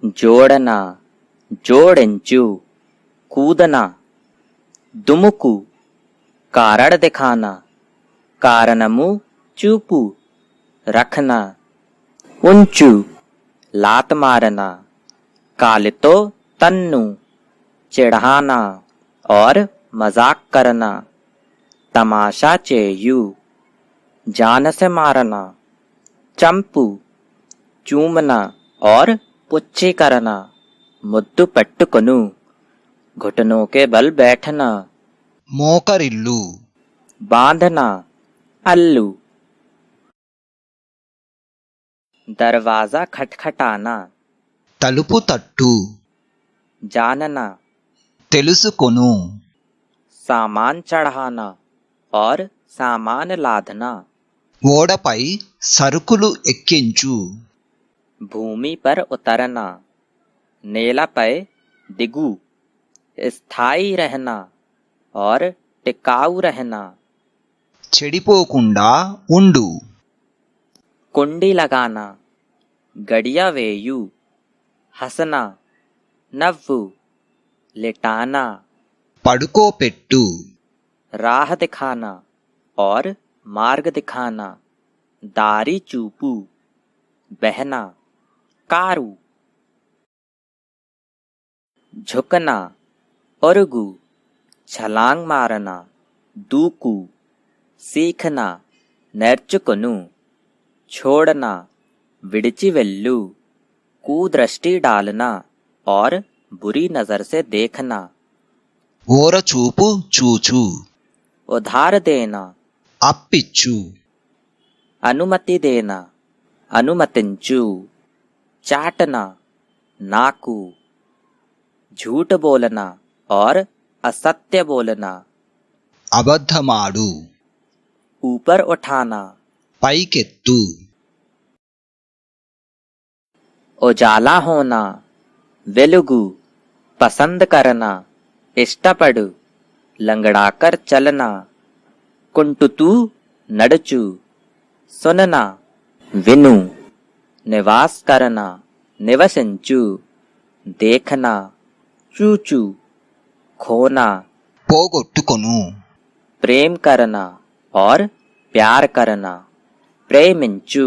जोड़ना जोड़िंचु, कूदना, दुमुकु, कारण दिखाना, कारणमु चूपू, रखना, ऊंचू, लात मारना, कालितो तन्नु, चिढ़ाना और मजाक करना, तमाशा चेयू, जान से मारना, चंपू, चूमना और पुच्छी करना, मुद्दु पट्टुकुनु, घुटनों के बल बैठना, మోకరిల్లు बांधना, अल्लू, दरवाजा खटखटाना, తలుపు తట్టు जानना, తెలుసుకొను सामान चढ़ाना और सामान लादना, ఓడపై సరుకులు ఎక్కించు भूमि पर उतरना, नेलपै दिगु, स्थायी रहना और टिकाऊ रहना, చెడిపోకుండా ఉండు कुंडी लगाना, गड़िया वेयू, हंसना, नव्वु, लिटाना, పడుకోపెట్టు राह दिखाना और मार्ग दिखाना, दारी चूपू, बहना, कारू, झुकना, उर्गू, छलांग मारना, दूकू, सीखना, नेर्चुकुनु, छोड़ना, विड़ची वेल्लू, कुदृष्टि डालना और बुरी नजर से देखना, ఓరచూపు చూచు उधार देना, అప్పిచ్చు अनुमति देना, अनुमतिंचु, चाटना, नाकू, झूठ बोलना और असत्य बोलना, అబద్ధమాడు ऊपर उठाना, పైకెత్తు उजाला होना, वेलुगु, पसंद करना, इष्टपडु, लंगड़ाकर चलना, कुंटुतु, नडचु, सुनना, विनु, निवास करना, निवसिंचु, देखना, चूचू, खोना, పోగొట్టుకొను प्रेम करना और प्यार करना, प्रेमिंचु।